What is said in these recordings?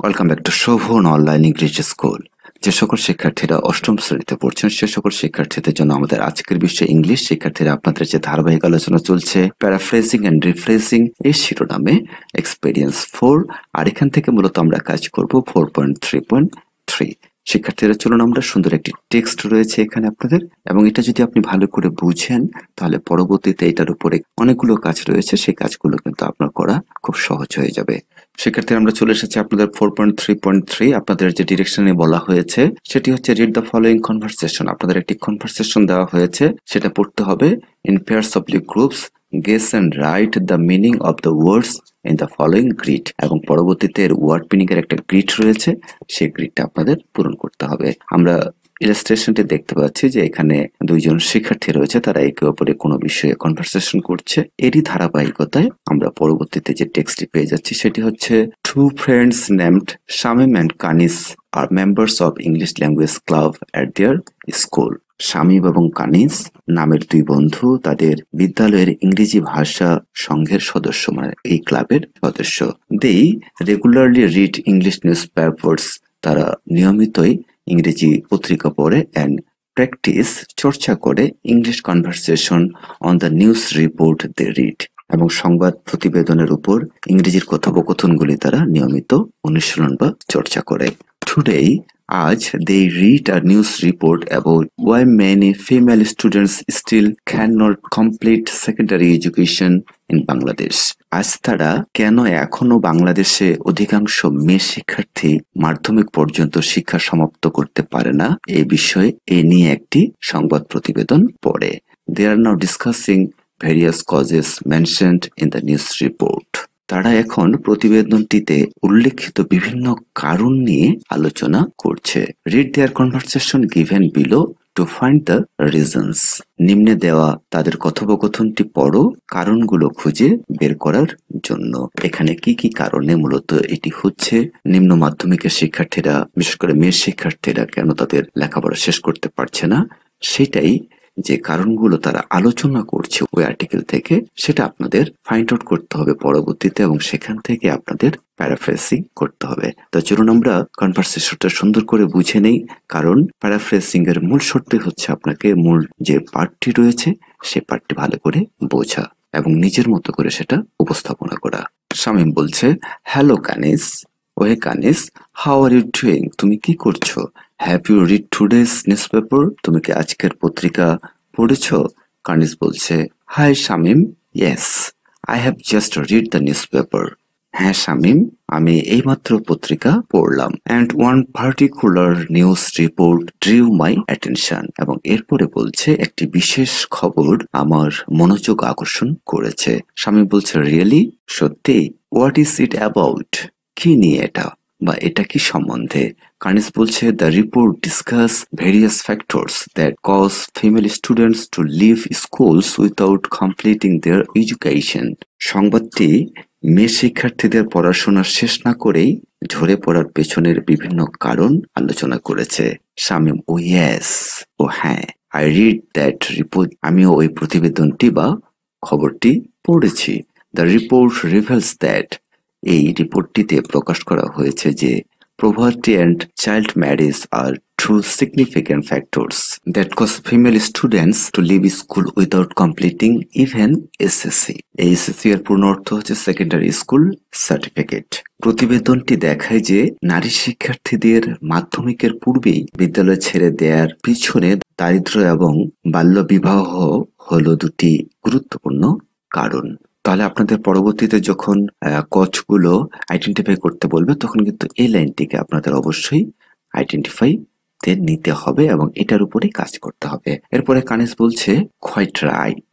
Welcome back to Shovon online English school. যে সকল শিক্ষার্থীরা অষ্টম শ্রেণীতে পড়ছেন সে সকল শিক্ষার্থীদের জন্য আমাদের আজকের বিষয় ইংলিশ। শিক্ষার্থীরা আপনাদের যে ধারাবাহিক আলোচনা চলছে প্যারাফ্রেজিং এন্ড রিফ্রেজিং এই শিরোনামে এক্সপেরিয়েন্স 4, আর এখান থেকে মূলত আমরা কাজ করব 4.3.3। শিক্ষার্থীরা চলুন, আমরা সুন্দর একটি টেক্সট রয়েছে এখানে আপনাদের, এবং এটা যদি আপনি ভালো করে বুঝেন তাহলে পরবর্তীতে এটার উপরে অনেকগুলো কাজ রয়েছে, সেই কাজগুলো কিন্তু আপনার করা খুব সহজ হয়ে যাবে। শিক্ষার্থীরা আমরা চলে এসেছি আপনাদের 4.3.3। আপনাদের যে ডিরেকশনে বলা হয়েছে সেটি হচ্ছে রিড দ্য ফলোইং কনভারসেশন। আপনাদের একটি কনভারসেশন দেওয়া হয়েছে, সেটা পড়তে হবে in pairs of groups, guess and write the meaning of the words in the following grid. এবং পরবর্তীতে এর ওয়ার্ড মিনিং এর একটা গ্রিড রয়েছে, সেই গ্রিডটা আপনাদের পূরণ করতে হবে। আমরা ইলাস্ট্রেশনটি দেখতে পাচ্ছি যে এখানে দুইজন শিক্ষার্থী রয়েছে, তারা একে অপরে কোনো বিষয়ে কনভারসেশন করছে। এরই ধারাবাহিকতায় আমরা পরবর্তীতে যে টেক্সটটি পেয়ে যাচ্ছি সেটি হচ্ছে two friends named Shamim and Kanis are members of English language club at their school. Shamim এবং কানিস নামের দুই বন্ধু তাদের বিদ্যালয়ের ইংরেজি ভাষা সংঘের সদস্য, মানে এই ক্লাবের সদস্য। They regularly read English newspapers, তারা নিয়মিতই ইংরেজি পত্রিকা পড়ে, অ্যান্ড প্র্যাকটিস চর্চা করে English conversation on the news report they read, এবং সংবাদ প্রতিবেদনের উপর ইংরেজির কথোপকথনগুলি তারা নিয়মিত অনুশীলন বা চর্চা করে। টুডে, আজ, they read a news report about why many female students still cannot complete secondary education in Bangladesh. আজ তারা কেন এখনো বাংলাদেশে অধিকাংশ মেয়ে শিক্ষার্থী মাধ্যমিক পর্যন্ত শিক্ষা সমাপ্ত করতে পারে না, এই বিষয়ে এ নিয়ে একটি সংবাদ প্রতিবেদন পড়ে। They are now discussing various causes mentioned in the news report. তারা এখন প্রতিবেদনটিতে উল্লেখিত বিভিন্ন কারণ নিয়ে আলোচনা করছে। Read their conversation given below to find the reasons. নিম্নে দেওয়া তাদের কথোপকথনটি পড়ো কারণগুলো খুঁজে বের করার জন্য। এখানে কি কি কারণে মূলত এটি হচ্ছে, নিম্ন মাধ্যমিকের শিক্ষার্থীরা, বিশেষ করে মেয়ে শিক্ষার্থীরা কেন তাদের লেখাপড়া শেষ করতে পারছে না, সেটাই যে কারণগুলো তারা আলোচনা করছে ওই আর্টিকেল থেকে, সেটা আপনাদের ফাইন্ড আউট করতে হবে পরবর্তীতে, এবং সেখান থেকে আপনাদের প্যারাফ্রেজিং করতে হবে। তো চলুন আমরা কনভারসেশনটা সুন্দর করে বুঝে নেই, কারণ প্যারাফ্রেজিং এর মূল শর্তই হচ্ছে আপনাকে মূল যে পার্টটি রয়েছে সেই পার্টটি ভালো করে বোঝা এবং নিজের মতো করে সেটা উপস্থাপনা করা। শামিম বলছে, হ্যালো কানিস। ওহে Kanis, how are you doing? তুমি কি করছো? Have you read today's newspaper? তুমি কি আজকের পত্রিকা পড়েছ? কানিস বলছে, hi Shamim, yes, I have just read the newspaper. হ্যাঁ শামিম, আমি এইমাত্র পত্রিকা পড়লাম। And one particular news report drew my attention. এবং এরপরে বলছে একটি বিশেষ খবর আমার মনোযোগ আকর্ষণ করেছে। শামিম বলছে, রিয়েলি? সত্যি? What is it about? কি নিয়ে এটা, বা এটা কি সম্বন্ধে? কানিস বলছে, the report discuss various factors that cause female students to leave schools without completing their education. সংবাদটি মেয়ে শিক্ষার্থীদের পড়াশোনা শেষ না করেই ঝরে পড়ার পেছনের বিভিন্ন কারণ আলোচনা করেছে। শামিম, ও ইয়েস, ও হ্যাঁ, আই রিড দ্যাট রিপোর্ট। আমিও ওই প্রতিবেদনটি বা খবরটি পড়েছি। দ্য রিপোর্ট রিভেলস দ্যাট, এই রিপোর্টটিতে প্রকাশ করা হয়েছে যে poverty and child marriage are two significant factors that cause female students to leave school without completing even SSC. এই SSC এর পূর্ণ অর্থ হচ্ছে সেকেন্ডারি স্কুল সার্টিফিকেট। প্রতিবেদনটি দেখায় যে নারী শিক্ষার্থীদের মাধ্যমিকের পূর্বেই বিদ্যালয় ছেড়ে দেওয়ার পিছনে দারিদ্র্য এবং বাল্যবিবাহ হলো দুটি গুরুত্বপূর্ণ কারণ। তাহলে আপনাদের পরবর্তীতে যখন কোচগুলো আইডেন্টিফাই করতে বলবে তখন কিন্তু এই লাইনটিকে আপনাদের অবশ্যই আইডেন্টিফাই তে নিতে হবে এবং এটার উপরে কাজ করতে হবে। এরপরে কানিস বলছে, কোয়াইট রাইট,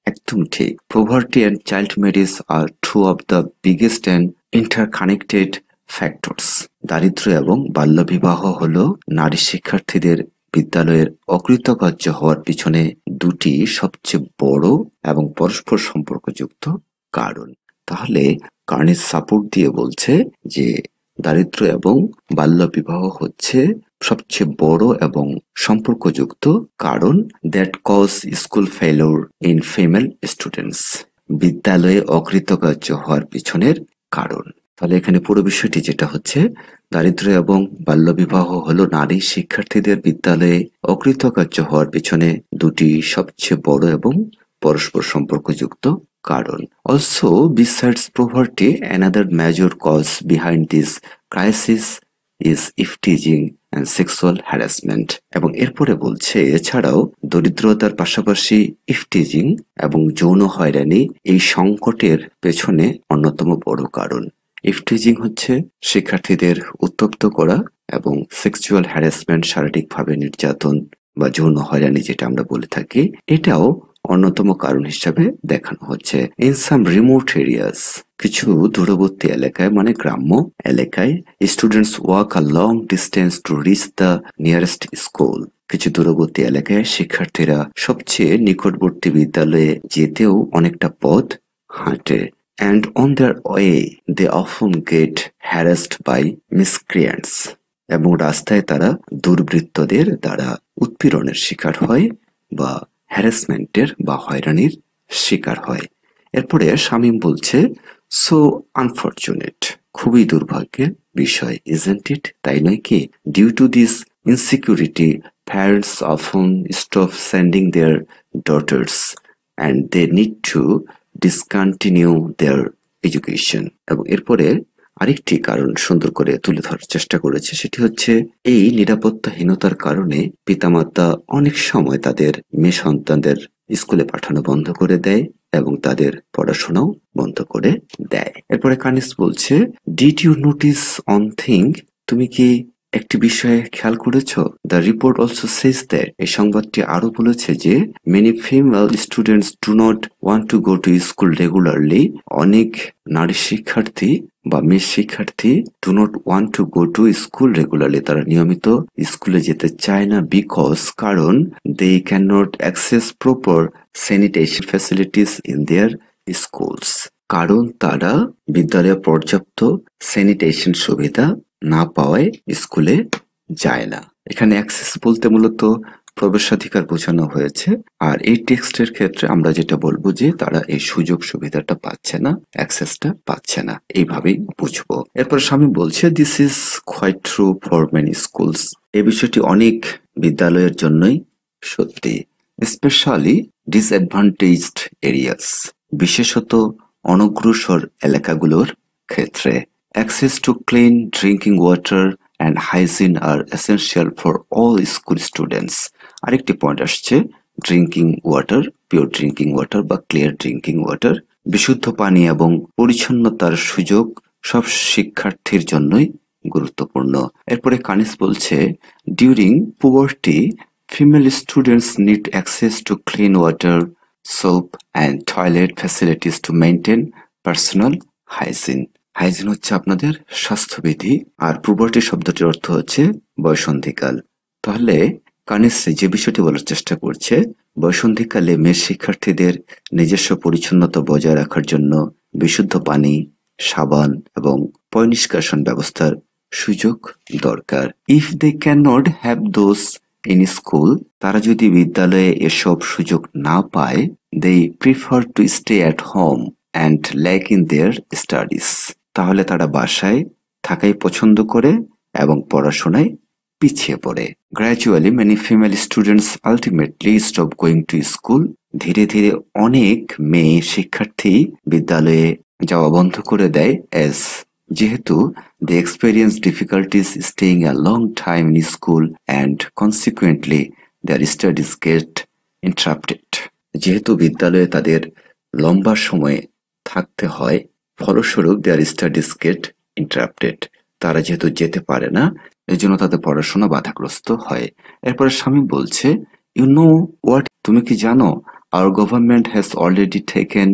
একদম ঠিক। Poverty and child marriage are two of the biggest and interconnected factors. দারিদ্র্য এবং বাল্যবিবাহ হলো নারী শিক্ষার্থীদের বিদ্যালয়ের অকৃতকার্য হওয়ার পিছনে দুটি সবচেয়ে বড় এবং পরস্পর সম্পর্কযুক্ত কারণ। তাহলে কার্নিস সাপোর্ট দিয়ে বলছে যে দারিদ্র্য এবং বাল্যবিবাহ হচ্ছে সবচেয়ে বড় এবং সম্পর্কযুক্ত কারণ that cause school failure in female students, বিদ্যালয়ে অকৃতকার্য হওয়ার পিছনের কারণ। তাহলে এখানে পুরো বিষয়টি যেটা হচ্ছে, দারিদ্র এবং বাল্যবিবাহ হলো নারী শিক্ষার্থীদের বিদ্যালয়ে অকৃতকার্য হওয়ার পেছনে দুটি সবচেয়ে বড় এবং পরস্পর সম্পর্কযুক্ত কারণ। Also besides poverty, another major cause behind this crisis is ifteasing and sexual harassment। এবং এরপরে বলছে এছাড়াও দরিদ্রতার পাশাপাশি ইফটিজিং এবং যৌন হয়রানি এই সংকটের পেছনে অন্যতম বড় কারণ। ইফটিজিং হচ্ছে শিক্ষার্থীদের উত্তপ্ত করা এবং সেক্সুয়াল হ্যারাসমেন্ট শারীরিকভাবে নির্যাতন বা যৌন হয়রানি যেটা আমরা বলে থাকি, এটাও অন্যতম কারণ হিসাবে দেখানো হচ্ছে। ইন সাম রিমোট এরিয়াস, কিছু দূরবর্তী এলাকায় মানে গ্রাম্য এলাকায়, students walk a long distance to reach the nearest school. কিছু দূরবর্তী এলাকায় শিক্ষার্থীরা সবচেয়ে নিকটবর্তী বিদ্যালয়ে যেতেও অনেকটা পথ হাঁটে। And on their way they often get harassed by miscreants। এবং রাস্তায় তারা দুর্বৃত্তদের দ্বারা উৎপীড়নের শিকার হয় বা হ্যারাসমেন্টের বা হয়রানির শিকার হয়। এরপরে শামীম বলছে সো আনফরচুনেট, খুবই দুর্ভাগ্যের বিষয়, ইজন্ট ইট, তাই নয় কি? Due to this insecurity parents often stop sending their daughters and they need to discontinue their education. এবং এরপরে আরেকটি কারণ সুন্দর করে তুলে ধরার চেষ্টা করেছে, সেটি হচ্ছে এই নিরাপত্তাহীনতার কারণে পিতামাতা অনেক সময় তাদের মেয়ে সন্তানদের স্কুলে পাঠানো বন্ধ করে দেয় এবং তাদের পড়াশোনাও বন্ধ করে দেয়। এরপরে কানিস বলছে did you notice one thing, তুমি কি একটি বিষয়ে খেয়াল করেছো? The report also says that, এই সংবাদটি আরো বলেছে যে many female students do not want to go to school regularly, অনেক নারী শিক্ষার্থী বা মেয়ে শিক্ষার্থী do not want to go to school regularly, তারা নিয়মিত স্কুলে যেতে চায় না, বিকজ কারণ they can not access proper sanitation facilities in their schools, কারণ তারা বিদ্যালয়ে পর্যাপ্ত স্যানিটেশন সুবিধা না পাওয়ায় স্কুলে যায় না। এখানে অ্যাক্সেস বলতে মূলত প্রবেশাধিকার বোঝানো হয়েছে, আর এই টেক্সটের ক্ষেত্রে আমরা যেটা বলবো যে তারা এই সুযোগ সুবিধাটা পাচ্ছে না, অ্যাক্সেসটা পাচ্ছে না, এইভাবেই বুঝবো। এরপর স্বামী বলছে this is quite true for many schools, এই বিষয়টি অনেক বিদ্যালয়ের জন্যই সত্যি, স্পেশালি ডিসঅ্যাডভান্টেজড এরিয়াস, বিশেষত অনগ্রসর এলাকাগুলোর ক্ষেত্রে। Access to clean drinking water and hygiene are essential for all school students। আরেকটি পয়েন্ট আসছে drinking water, pure drinking water বা ক্লিয়ার ড্রিঙ্কিং ওয়াটার, বিশুদ্ধ পানি এবং পরিচ্ছন্নতার সুযোগ সব শিক্ষার্থীর জন্যই গুরুত্বপূর্ণ। এরপরে কানিস বলছে during puberty female students need access to clean water, soap and toilet facilities to maintain personal hygiene. Hygiene হচ্ছে আপনাদের স্বাস্থ্যবিধি, আর পুবার্টি শব্দটির অর্থ হচ্ছে বয়সন্ধিকাল। তাহলে কানিস যে বিষয়টি বলার চেষ্টা করছে, বয়সন্ধিকালে মেয়ে শিক্ষার্থীদের নিজস্ব পরিচ্ছন্নতা বজায় রাখার জন্য বিশুদ্ধ পানি, সাবান এবং পয় নিষ্কাশন ব্যবস্থার সুযোগ দরকার। If they can not have those in school, তারা যদি বিদ্যালয়ে এসব সুযোগ না পায়, they prefer to stay at home and lack in their studies, তাহলে তারা বাসায় থাকাই পছন্দ করে এবং পড়াশোনায় পিছিয়ে পড়ে। Gradually many female students ultimately stop going to school, ধীরে ধীরে অনেক মেয়ে শিক্ষার্থী বিদ্যালয়ে যাওয়া বন্ধ করে দেয়, এস যেহেতু they experience difficulties staying a long time in school and consequently their studies get interrupted, যেহেতু বিদ্যালয়ে তাদের লম্বা সময় থাকতে হয়, ফলস্বরূপ দেয়ার স্টাডিজ গেট ইন্টারাপ্টেড, তারা যেহেতু যেতে পারে না এই জন্য তাদের পড়াশোনা বাধাগ্রস্ত হয়। এরপরে স্বামী বলছে ইউ নো হোয়াট, তুমি কি জানো hour government has already taken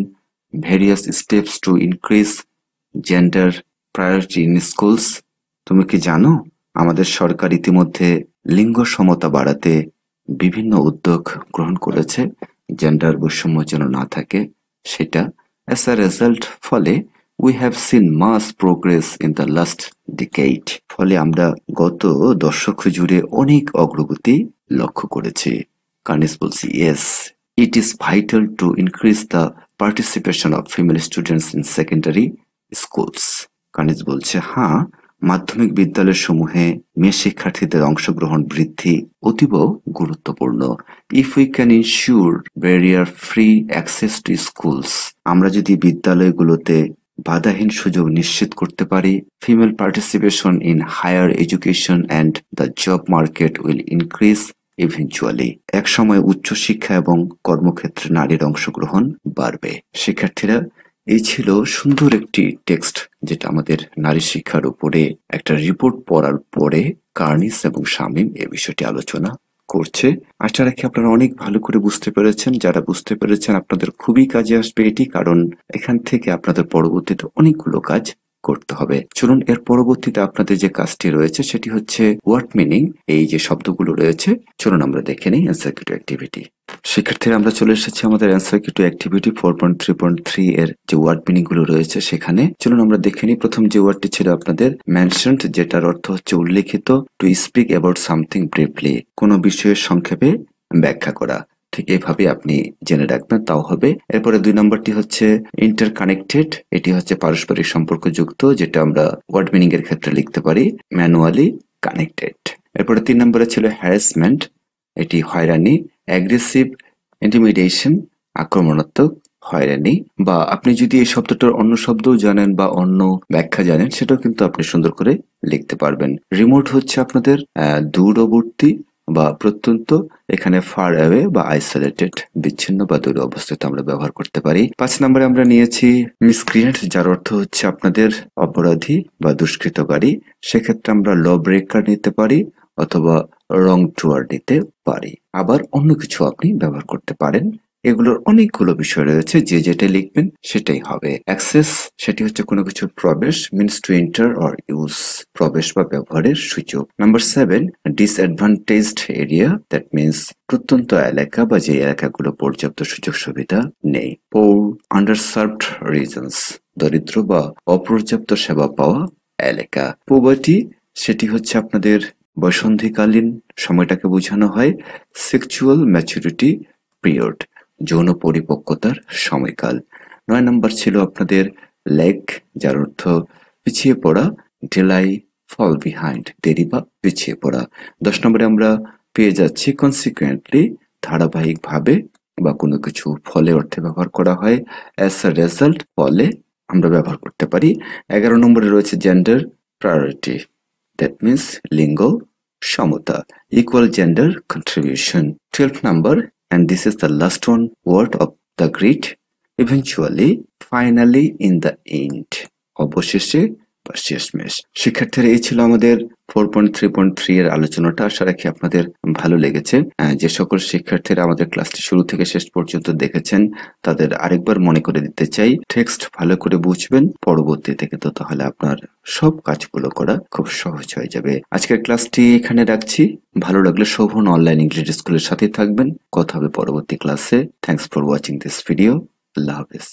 various steps to increase gender priority in schools, তুমি কি জানো আমাদের সরকার ইতিমধ্যে লিঙ্গ সমতা বাড়াতে বিভিন্ন উদ্যোগ গ্রহণ করেছে, জেন্ডার বৈষম্য যেন না থাকে সেটা। অ্যাজ আ রেজাল্ট, ফলে we have seen mass progress in the last decade, ফলে আমরা গত দশক জুড়ে অনেক অগ্রগতি লক্ষ্য করেছি। কানিস বলছি yes, it is vital to increase the participation of female students in secondary schools, কানিজ বলছে হ্যাঁ, মাধ্যমিক বিদ্যালয় সমূহে মেয়ে শিক্ষার্থীদের অংশগ্রহণ বৃদ্ধি অতীব গুরুত্বপূর্ণ। If we can ensure barrier free access to schools, আমরা যদি বিদ্যালয়গুলোতে বাধাহীন সুযোগ নিশ্চিত করতে পারি, female participation in higher education and the job market will increase eventually. এক সময় উচ্চশিক্ষা এবং কর্মক্ষেত্রে নারীর অংশগ্রহণ বাড়বে। শিক্ষার্থীরা, এই ছিল সুন্দর একটি টেক্সট যেটা আমাদের নারী শিক্ষার উপরে একটা রিপোর্ট পড়ার পরে কার্নিস এবং শামীম এই বিষয়টি আলোচনা করছে। আশা রাখি আপনারা অনেক ভালো করে বুঝতে পেরেছেন। যারা বুঝতে পেরেছেন আপনাদের খুবই কাজে আসবে এটি, কারণ এখান থেকে আপনাদের পরবর্তীতে অনেকগুলো কাজ করতে হবে। চলুন এর পরবর্তীতে আপনাদের যে কাজটি রয়েছে সেটি হচ্ছে ওয়ার্ড মিনিং। এই যে শব্দগুলো রয়েছে চলুন আমরা দেখে নিই অ্যান্সার কি টু অ্যাক্টিভিটি। শিক্ষার্থীরা, আমরা চলে এসেছি আমাদের অ্যান্সার কি টু অ্যাক্টিভিটি 4.3.3 এর যে ওয়ার্ড মিনিং গুলো রয়েছে সেখানে। চলুন আমরা দেখে নিই। প্রথম যে ওয়ার্ডটি ছিল আপনাদের মেনশনড, যেটার অর্থ হচ্ছে উল্লেখিত। To speak about something briefly, কোনো বিষয়ের সংক্ষেপে ব্যাখ্যা করা। ঠিক এইভাবে আপনি জেনে রাখবেন, তাও হবে। এরপরে 2 নম্বরটি হচ্ছে ইন্টারকানেক্টেড, এটি হচ্ছে পারস্পরিক সম্পর্কযুক্ত, যেটা আমরা ওয়ার্ড মিনিং এর ক্ষেত্রে লিখতে পারি ম্যানুয়ালি কানেক্টেড। এরপরে 3 নম্বরে ছিল হ্যারাসমেন্ট, এটি হয়রানি। অ্যাগ্রেসিভ ইন্টিমিডেশন, আক্রমণাত্মক হয়রানি। বা আপনি যদি এই শব্দটার অন্য শব্দও জানেন বা অন্য ব্যাখ্যা জানেন সেটাও কিন্তু আপনি সুন্দর করে লিখতে পারবেন। রিমোট হচ্ছে আপনাদের দূরবর্তী বা প্রত্যন্ত, এখানে ফার অ্যাওয়ে বা আইসোলেটেড, বিচ্ছিন্ন বা দূরে অবস্থিত আমরা ব্যবহার করতে পারি। 5 নম্বরে আমরা নিয়েছি মিসক্রিয়েন্ট, যার অর্থ হচ্ছে আপনাদের অপরাধী বা দুষ্কৃতকারী। সেক্ষেত্রে আমরা ল ব্রেকার নিতে পারি অথবা রং টুয়ার নিতে পারি। আবার অন্য কিছু আপনি ব্যবহার করতে পারেন। এগুলোর অনেকগুলো বিষয় রয়েছে, যে যেটা লিখবেন সেটাই হবে। অ্যাক্সেস, সেটি হচ্ছে কোনো কিছুর প্রবেশ, means to enter or use, প্রবেশ বা ব্যবহারের সুযোগ। Number 7, disadvantaged area, that means প্রত্যন্ত এলাকা বা যে এলাকাগুলো পর্যাপ্ত সুযোগ সুবিধা নেই। পোর, আন্ডারসার্ভড রিজনস, দরিদ্র বা অপর্যাপ্ত সেবা পাওয়া এলাকা। পোভার্টি, সেটি হচ্ছে আপনাদের বয়সন্ধিকালীন সময়টাকে বোঝানো হয়। সেক্সুয়াল ম্যাচুরিটি পিরিয়ড, যৌন পরিপক্কতার সময়কাল। 9 নম্বর ছিল আপনাদের ল্যাগ, যার অর্থ পিছিয়ে পড়া। ডিলাই, ফল বিহাইন্ড, দেরি বা পিছিয়ে পড়া। 10 নম্বরে আমরা পেয়ে যাচ্ছি কনসিকুয়েন্টলি, ধারাবাহিকভাবে বা কোনো কিছু ফলে অর্থে ব্যবহার করা হয়। অ্যাজ আ রেজাল্ট, ফলে আমরা ব্যবহার করতে পারি। 11 নম্বরে রয়েছে জেন্ডার প্রায়োরিটি, দ্যাট মিনস লিঙ্গ সমতা, equal gender contribution. 12 number, and this is the last one word of the grid, eventually, finally, in the end, অবশেষে বা শেষমেশ। শিক্ষার্থীরা, এই ছিল আমাদের 4.3.3 এর আলোচনাটা। আশা রাখি আপনাদের ভালো লেগেছে। যে সকল শিক্ষার্থীরা আমাদের ক্লাসটি শুরু থেকে শেষ পর্যন্ত দেখেছেন তাদের আরেকবার মনে করে দিতে চাই, টেক্সট ভালো করে বুঝবেন, পরবর্তীতে কিন্তু তাহলে আপনার সব কাজগুলো করা খুব সহজ হয়ে যাবে। আজকের ক্লাসটি এখানে রাখছি। ভালো লাগলে শোভন অনলাইন ইংলিশ স্কুলের সাথে থাকবেন। কথা হবে পরবর্তী ক্লাসে। Thanks for watching this video. আল্লাহ হাফেজ।